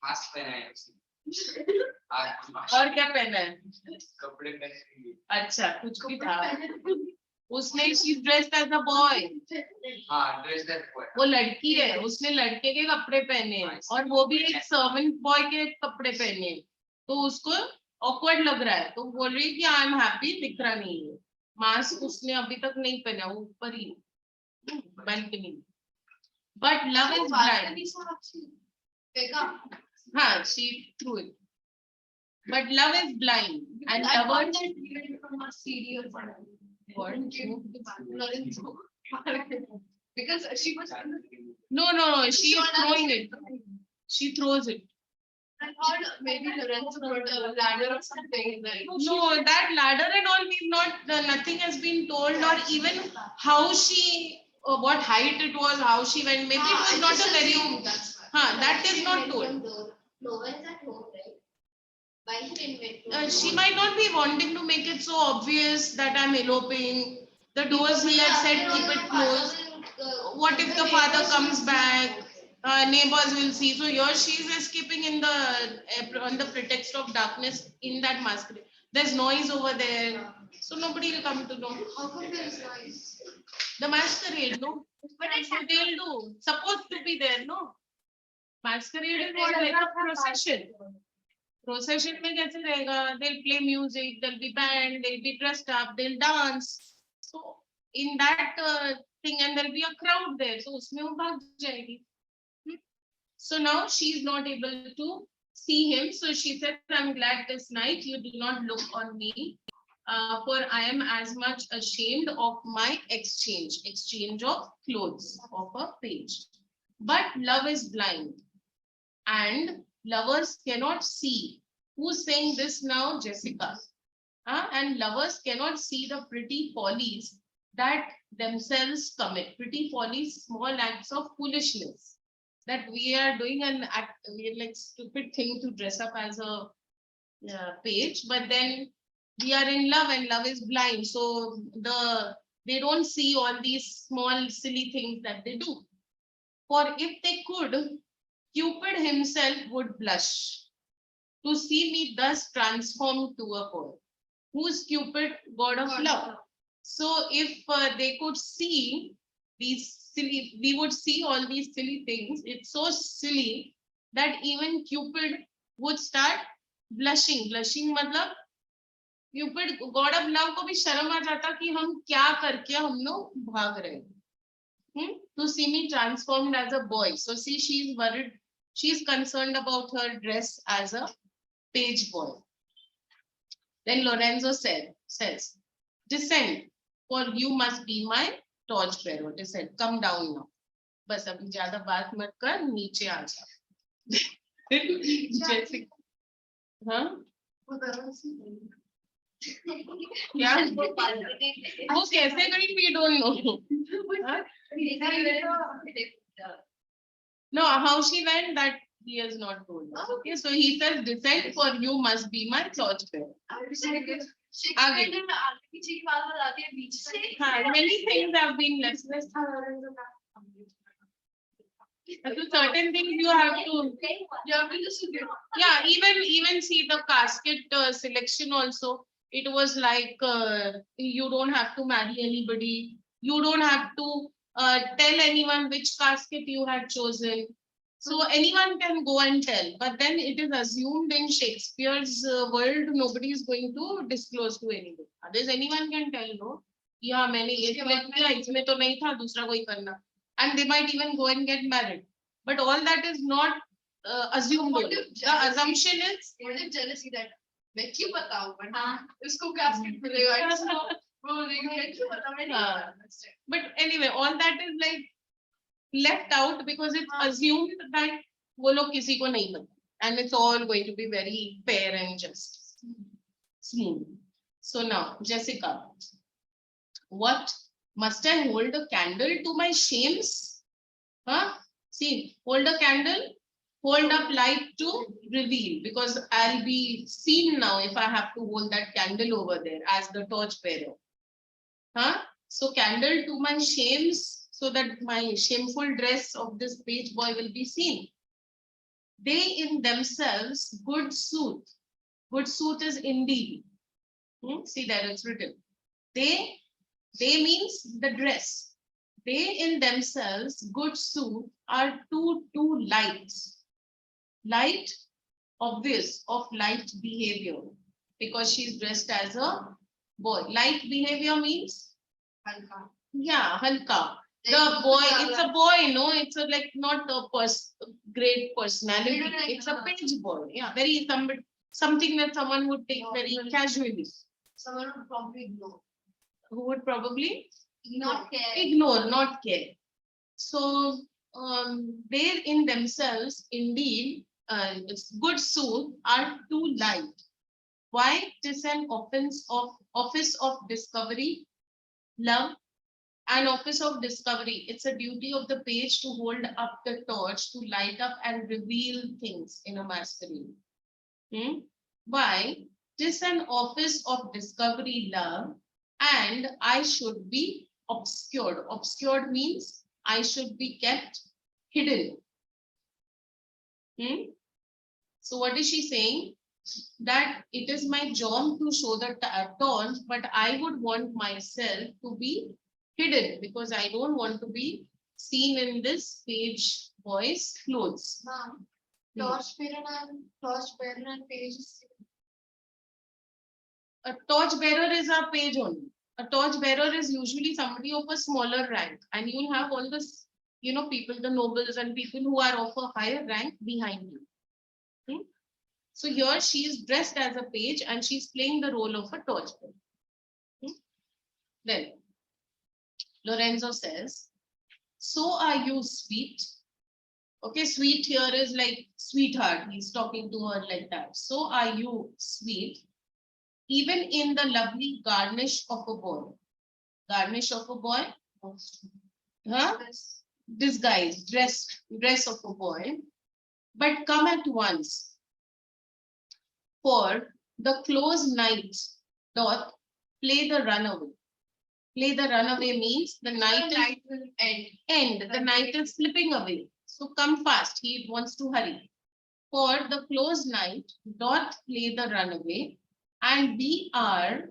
mask पहना है उसने. और क्या पहना है? कपड़े पहने हैं. अच्छा कुछ भी था. उसने she dressed as a boy. हाँ, dress that boy. वो लड़की है, उसने लड़के के कपड़े पहने हैं और वो भी एक सर्वेंट बॉय के कपड़े पहने हैं, तो उसको ऑकवर्ड लग रहा है, तो बोल रही है कि आई एम हैप्पी, दिख रहा नहीं है. मास्क उसने अभी तक नहीं पहना, वो ऊपर ही balcony. But love is blind. हाँ, she threw it. But love is blind and lovers. What? Because she was. No, she is throwing it. She throws it. I thought maybe Lorenzo put a ladder or something like. No, that ladder and all, we've not, nothing has been told, or even how she, what height it was, how she went. Maybe it was not a very, that is not told. No one is at home, right? Why he didn't wait? She might not be wanting to make it so obvious that I'm eloping. The doors he had said keep it closed. What if the father comes back? Neighbors will see. So here she is escaping in the on the pretext of darkness in that masquerade. There's noise over there, so nobody will come to know. How come there is noise? The masquerade, no? But it's So they'll do. Supposed to be there, no? Masquerade is what, like a procession. Procession में कैसे रहेगा? They'll play music, there'll be band, they'll be dressed up, they'll dance. So in that thing, and there'll be a crowd there. So उसमें वो भाग जाएगी. So now she's not able to see him. So she said, I'm glad this night you do not look on me, for I am as much ashamed of my exchange of clothes of a page. But love is blind and lovers cannot see. Who's saying this now? Jessica. And lovers cannot see the pretty follies that themselves commit. Pretty follies, small acts of foolishness. That we are doing an act, like stupid thing to dress up as a page, but then we are in love and love is blind. So they don't see all these small silly things that they do. For if they could, Cupid himself would blush to see me thus transformed to a boy. Who's Cupid? God of love. So if they could see these silly, we would see all these silly things. It's so silly that even Cupid would start blushing. Blushing मतलब Cupid, God of love को भी शर्म आ जाता कि हम क्या करके हम लोग भाग रहे हैं. To see me transformed as a boy. So see, she's worried. She's concerned about her dress as a page boy. Then Lorenzo says, descend, for you must be my torch bearer. Descend, come down now. बस अभी ज्यादा बात मत कर, नीचे आ जा. जैसे हाँ क्या वो कैसे गई, we don't know. No, how she went, that he has not told us. Okay, so he says, descend, for you must be my torch bearer. आगे. हाँ, many things have been left. So certain things you have to. Yeah, even see the casket selection also. It was like you don't have to marry anybody. You don't have to tell anyone which casket you had chosen. So anyone can go and tell, but then it is assumed in Shakespeare's world, nobody is going to disclose to anybody. Others, anyone can tell, no? Yeah, मैंने ये select किया, इसमें तो नहीं था, दूसरा कोई करना. And they might even go and get married. But all that is not assumed. The assumption is. What if jealousy that मैं क्यों बताऊं, but इसको casket मिलेगा. But anyway, all that is like left out because it's assumed that वो लोग किसी को नहीं पता, and it's all going to be very fair and just smooth. So now, Jessica, what must I hold a candle to my shames? See, hold a candle, hold up light to reveal, because I'll be seen now if I have to hold that candle over there as the torch bearer. Huh? So candle to my shames, so that my shameful dress of this page boy will be seen. They in themselves good suit. Good suit is indeed. See there it's written. They means the dress. They in themselves good suit are two lights. Light, obvious, of light behavior, because she's dressed as a boy. Light behavior means, Halka. yeah, halka. The Like, boy, yeah, it's a boy, no, it's a like not a great personality. No, no, no, It's a no. page boy. Yeah, very something that someone would take very casually. Someone would probably ignore. Who would probably Not care. ignore, not care. So they in themselves indeed it's good suit are too light. Why? It is an office of discovery, love, an office of discovery. It's a duty of the page to hold up the torch to light up and reveal things in a masquerade. Why? It is an office of discovery, love, and I should be obscured. Obscured means I should be kept hidden. So what is she saying? That it is my job to show the torch, but I would want myself to be hidden because I don't want to be seen in this page boy's clothes. Ma'am, torch bearer and page is A torch bearer is a page only. A torch bearer is usually somebody of a smaller rank, and you'll have all this, people, the nobles and people who are of a higher rank behind you. So here she is dressed as a page and she's playing the role of a torch bearer. Then Lorenzo says, so are you sweet? Okay, sweet here is like sweetheart. He's talking to her like that. So are you sweet? Even in the lovely garnish of a boy. Garnish of a boy? Huh? Disguise, dress of a boy. But come at once. For the close night doth play the runaway. Play the runaway means the night will end. The night is slipping away. So come fast. He wants to hurry. For the close night doth play the runaway, and we are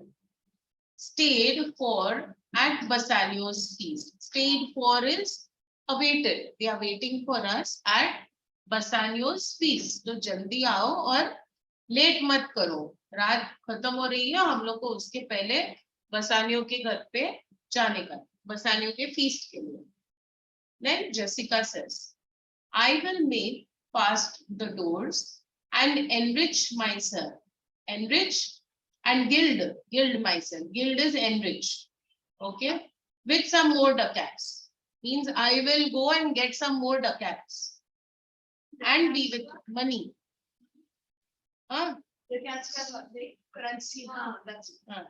stayed for at Bassanio's feast. Stayed for is awaited. They are waiting for us at Bassanio's feast. तो जल्दी आओ और late मत करो. रात खत्म हो रही है, हम लोग को उसके पहले बसानियों के घर पे जाने का, बसानियों के feast के लिए. Then Jessica says, I will make fast the doors and enrich myself. Enrich and gild myself. Gild is enrich. Okay. With some more ducats. Means I will go and get some more ducats. And be with money. Huh? The cats can the currency. That's it.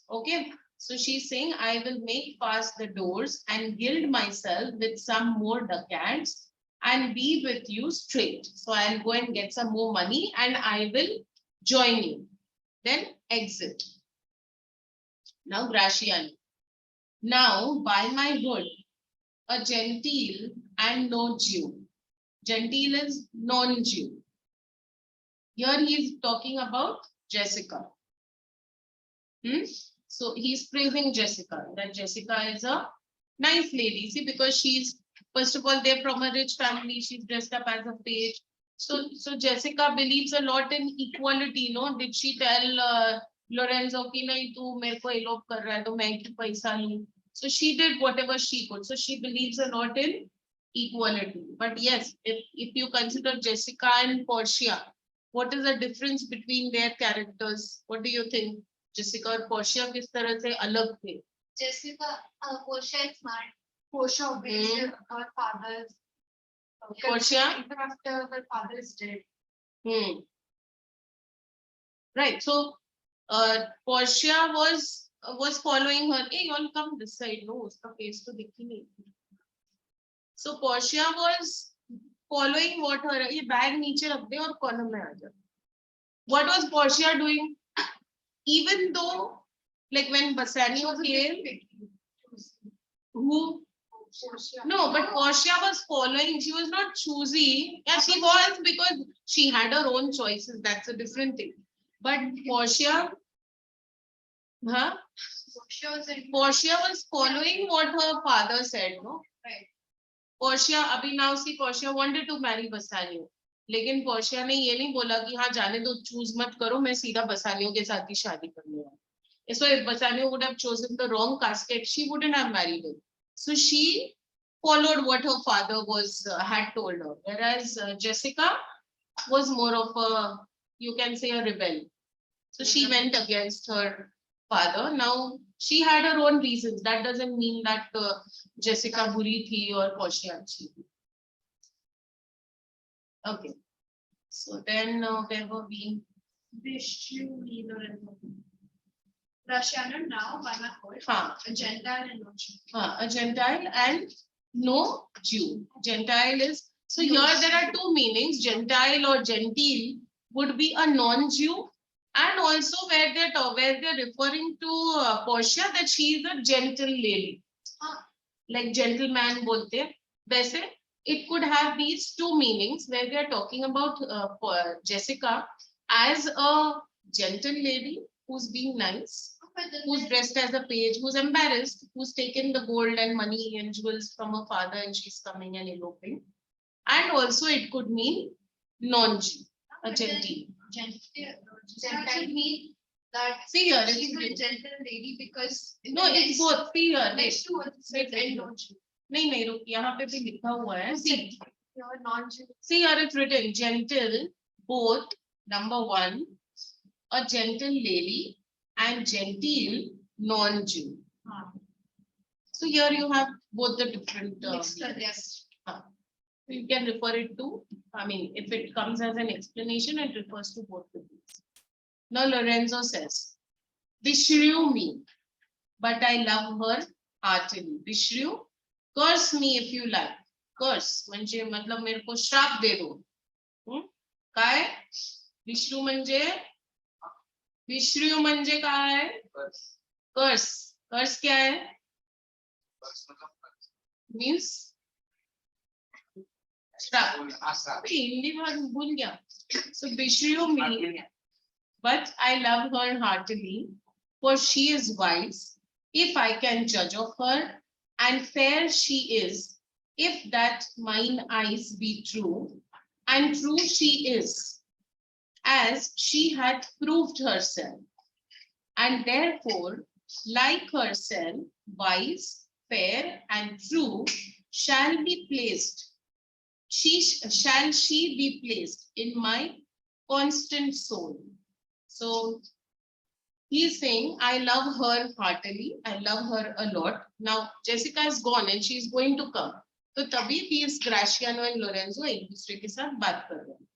Okay. So she's saying, I will make fast the doors and gild myself with some more ducats and be with you straight. So I'll go and get some more money and I will join you. Then exit. Now Gracian. Now by my hood, a genteel and no Jew. Genteel is non-Jew. Here he is talking about Jessica. So he's praising Jessica, that Jessica is a nice lady. See, because she's, first of all, they're from a rich family. She's dressed up as a page. So Jessica believes a lot in equality. No, did she tell Lorenzo कि नहीं तू मेरे को elope कर रहा है तो मैं क्यों पैसा लूं? So she did whatever she could. So she believes a lot in equality. But yes, if you consider Jessica and Portia, what is the difference between their characters? What do you think? Jessica और Portia किस तरह से अलग थे? Jessica, Portia is smart. Portia obeys her father's. Portia? Even after her father is dead. Right. So Portia was following her. Hey, y'all come this side. No, उसका face तो दिख ही नहीं. So Portia was following what her, ये bag नीचे रख दे और corner में आ जा. What was Portia doing? Even though, like when Bassanio came, who? No, but Portia was following. She was not choosy. Yeah, she was because she had her own choices. That's a different thing. But Portia, huh? Portia was following what her father said, no? Right. Portia, अभी now see Portia wanted to marry Bassanio. लेकिन Portia ने ये नहीं बोला कि हाँ जाने दो, choose मत करो, मैं सीधा Bassanio के साथ ही शादी करने वाला. So if Bassanio would have chosen the wrong casket, she wouldn't have married him. So she followed what her father was had told her, whereas Jessica was more of a, you can say, a rebel. So she went against her father. Now she had her own reasons. That doesn't mean that Jessica buri thi or Portia achhi thi. Okay. So then where were we? Russian now, one accord, Haan. a Gentile and not Jew. A Gentile and no Jew. Gentile is, so here there are two meanings. Gentile or Gentile would be a non-Jew, and also where they're referring to Portia, that she is a gentle lady. Like gentleman bolte. वैसे it could have these two meanings where they are talking about Jessica as a gentle lady who's being nice, who's dressed as a page, who's embarrassed, who's taken the gold and money and jewels from her father and she's coming and eloping. And also it could mean non-Jew, a gentile. Gentile mean that See here, she's it's a gentle lady because in no, the it's next, both. See here, next to what it says and non-Jew. नहीं नहीं रुक, यहाँ पे भी लिखा हुआ है. See, You're non-Jew. see here it's written gentle, both, number one, a gentle lady and gentile non-Jew. So here you have both the different Mixed, yes. you can refer it to, I mean, if it comes as an explanation, it refers to both the things. Now Lorenzo says, beshrew me, but I love her heartily. Beshrew, curse me if you like. Curse म्हणजे मतलब मेरे को श्राप दे दो. काय? Beshrew म्हणजे काय? Curse. Curse क्या है? Means श्राप. हिंदी में भूल गया. So beshrew me, but I love her heartily, for she is wise, if I can judge of her, and fair she is, if that mine eyes be true, and true she is, as she hath proved herself, and therefore, like herself, wise, fair, and true, shall be placed. Shall she be placed in my constant soul. So he's saying, I love her heartily. I love her a lot. Now Jessica is gone and she's going to come. So तभी these Graciano and Lorenzo एक दूसरे के साथ बात कर रहे हैं.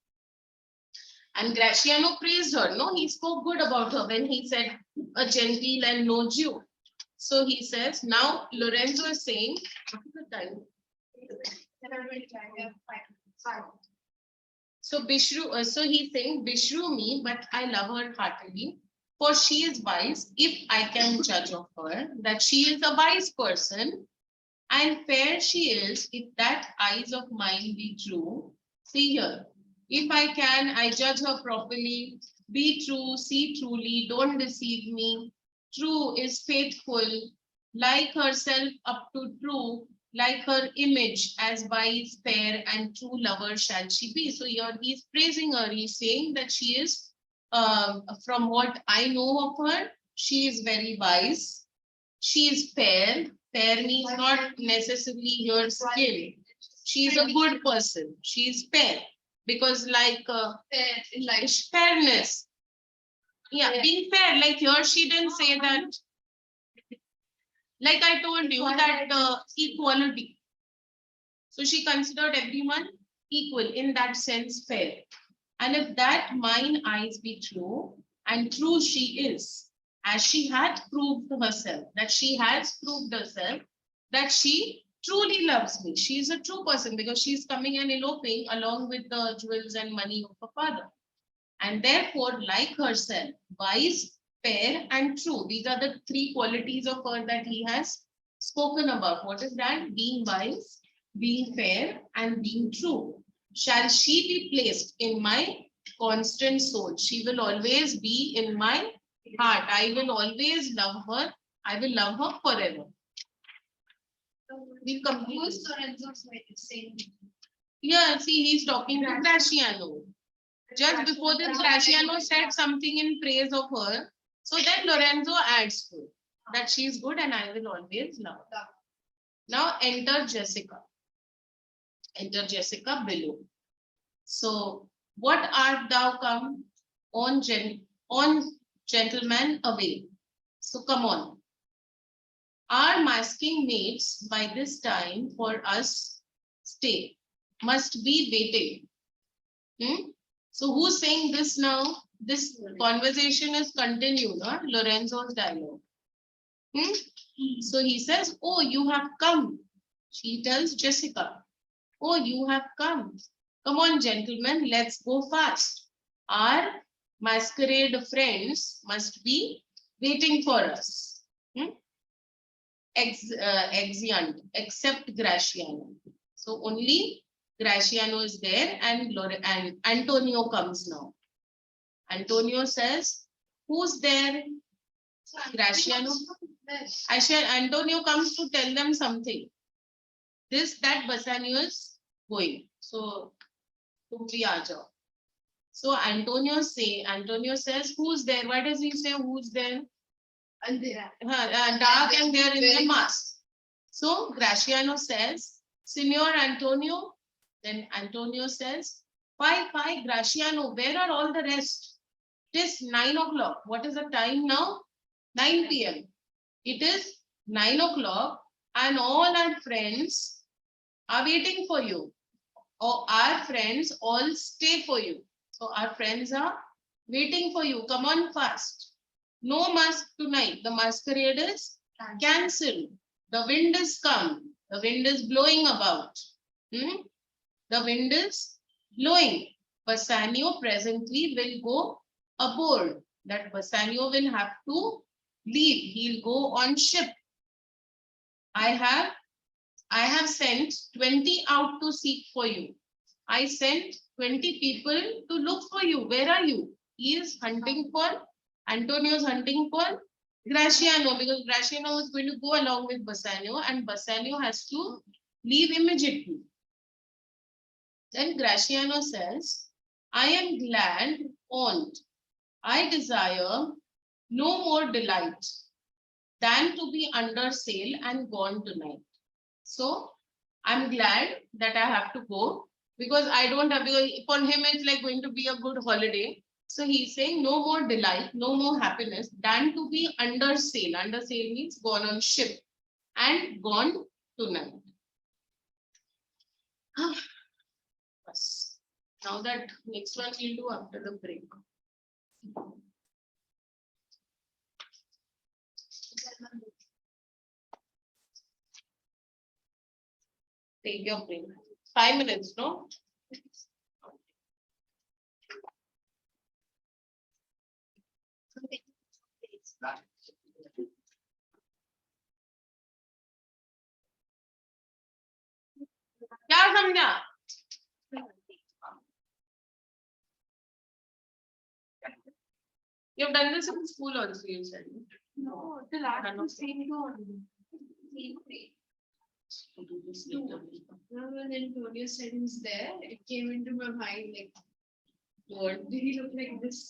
And Graciano praised her. No, he spoke good about her when he said a gentile and no Jew. So he says, now Lorenzo is saying, what is the time? So beshrew, so he's saying, beshrew me, but I love her heartily, for she is wise, if I can judge of her, that she is a wise person, and fair she is, if that eyes of mine be true. See here, if I can, I judge her properly, be true, see truly, don't deceive me. True is faithful, like herself up to true, like her image, as wise, fair, and true lover shall she be. So here he's praising her. He's saying that she is, from what I know of her, she is very wise. She is fair. Fair means not necessarily her skin. She is a good person. She is fair. Because like Fair in life. fairness. Yeah, being fair. Like here she didn't say that. Like I told you that equality. So she considered everyone equal, in that sense fair. And if that mine eyes be true, and true she is, as she had proved herself, that she has proved herself, that she truly loves me. She is a true person because she is coming and eloping along with the jewels and money of her father. And therefore, like herself, wise, fair, and true. These are the three qualities of her that he has spoken about. What is that? Being wise, being fair, and being true. Shall she be placed in my constant soul? She will always be in my heart. I will always love her. I will love her forever. We'll complete Who's this. Lorenzo's saying? Yeah, see, he's talking to Graciano. Just before this, Graciano said something in praise of her. So then Lorenzo adds to it, that she is good and I will always love her. Now enter Jessica. Enter Jessica below. So what art thou come on, gentleman away? So come on. Our masking mates by this time for us stay. Must be waiting. So who's saying this now? This conversation is continued, huh? Lorenzo's dialogue. So he says, oh, you have come. She tells Jessica, oh, you have come. Come on, gentlemen, let's go fast. Our masquerade friends must be waiting for us. Exeunt, except Graciano. So only Graciano is there and Antonio comes now. Antonio says, who's there? Graciano. Antonio comes to tell them something. That Bassanio is going. So, tum bhi aa jao. So Antonio says, who's there? Why does he say who's there? Dark and they're in the mask. So Graciano says, Signor Antonio. Then Antonio says, Fie, Graciano, where are all the rest? It is 9 o'clock. What is the time now? 9 p.m. It is 9 o'clock and all our friends are waiting for you. Or our friends all stay for you. So our friends are waiting for you. Come on fast. No mask tonight. The masquerade is cancelled. The wind is come. The wind is blowing about. The wind is blowing. Bassanio presently will go aboard. That Bassanio will have to leave. He'll go on ship. I have sent 20 out to seek for you. I sent 20 people to look for you. Where are you? He is hunting for, Antonio is hunting for Graciano because Graciano is going to go along with Bassanio and Bassanio has to leave immediately. Then Graciano says, I am glad, on't. I desire no more delight than to be under sail and gone tonight. So I'm glad that I have to go because I don't have, because for him it's like going to be a good holiday. So he's saying no more delight, no more happiness than to be under sail. Under sail means gone on ship and gone tonight. Now that next one we'll do after the break. Take your break. 5 minutes, no? क्या समझा? You've done this in school also, you said. No, the last same one. When Antonio said he's there, it came into my mind like, What? did he look like this?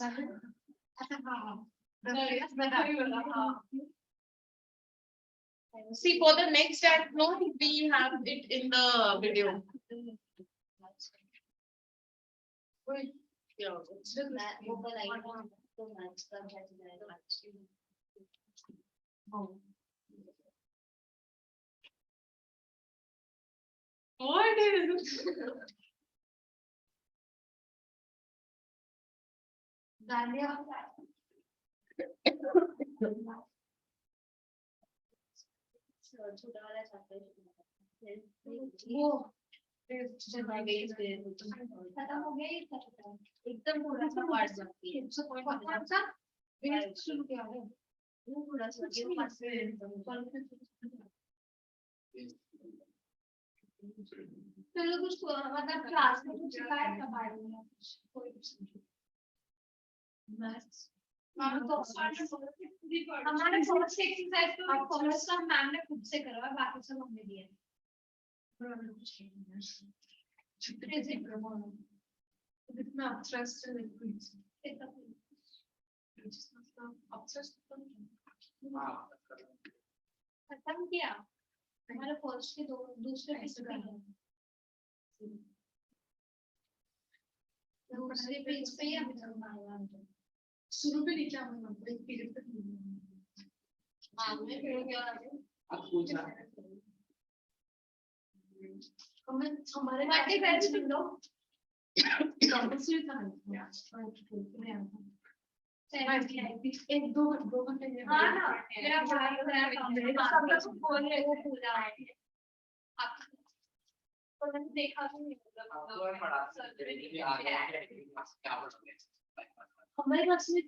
See, for the next act, no, we have it in the video. Yeah. What is वो खत्म हो गया ये एकदम थोड़ा सा part बाकी है कौन सा वेस्ट शुरू किया है वो थोड़ा सा ये पास चलो कुछ मतलब क्लास में कुछ सिखाया था बारे में कोई कुछ हमारे फर्स्ट एक्सरसाइज तो फर्स्ट का मैम ने खुद से करवाया बाकी सब हमने दिया कितना ट्रस्ट है खत्म किया हमारे फर्स्ट के दो दूसरे दूसरे पेज पे ही शुरू में नहीं क्या मतलब एक पीरियड तक हमारे बाटे बैच में लो एक दो घंटे हाँ ना मेरा भाई सब लोग बोल रहे वो पूरा तो मैंने देखा तो नहीं हमारे पास में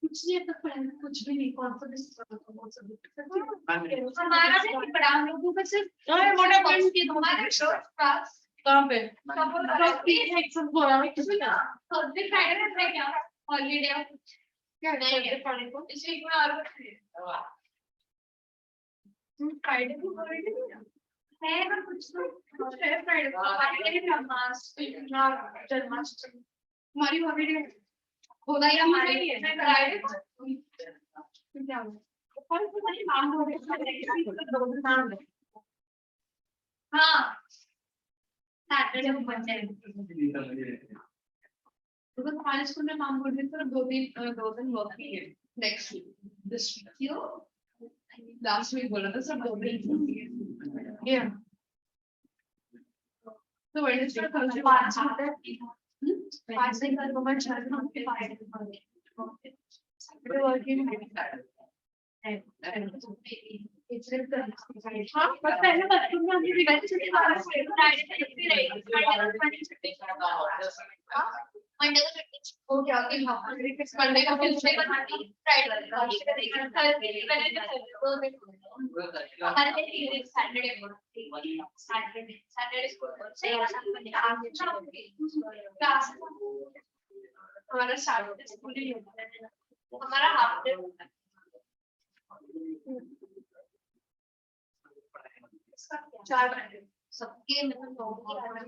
कुछ नहीं तक पढ़ा कुछ भी नहीं कॉन्फिडेंस हमारा नहीं पढ़ा हम लोगों का सिर्फ हमारे क्लास कहाँ पे सब बोला थर्सडे फ्राइडे में क्या हॉलीडे क्या थर्सडे फ्राइडे को इस वीक में और फ्राइडे को हॉलीडे है ना कुछ है फ्राइडे को हॉलीडे का मास जन्माष्टमी हमारी हॉलीडे होगा या हमारी फ्राइडे को क्या कौन सा नहीं नाम हो रहा है हाँ सैटरडे को बर्थडे तो हमारे स्कूल में माम बोल रहे थे दो दिन वर्किंग है नेक्स्ट वीक दिस वीक क्यों लास्ट वीक बोला था सब 2 दिन या तो वेडनेसडे थर्सडे 5 होता है 5 दिन का तो मैं 4 दिन के बाद सैटरडे वर्किंग है हाँ बस पहले बच्चों में हमने रिवेंज के बारे में फ्राइडे से छुट्टी रहेगी फ्राइडे को मंडे छुट्टी मंडे को छुट्टी हो गया कि हाँ मंडे का ट्यूसडे का छुट्टी फ्राइडे को रहेगी थर्सडे को हर दिन सैटरडे को सैटरडे स्कूल से क्लास हमारा स्टार्ट स्कूल ही होता है हमारा हाफ डे होता है चार घंटे सबके मतलब नौकरी आने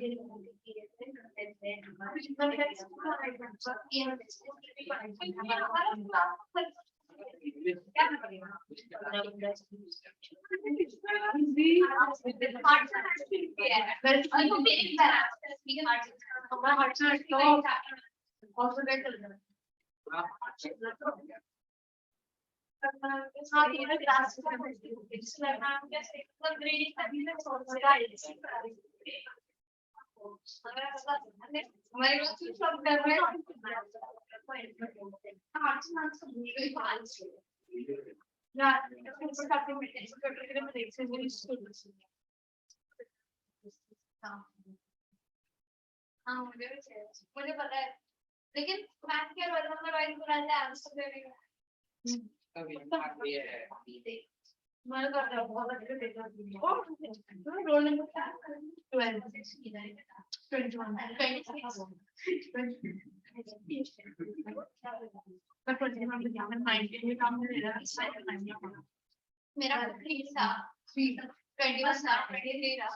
हाँ ये क्लास हमारे लोग सब कर रहे हाँ मुझे पता है लेकिन मैथ के रोल नंबर वाइज बुलाते हैं आंसर दे देगा हमारे पास बहुत अच्छे पेपर रोल नंबर क्या 12 मेरा 3 था 21 था 23 था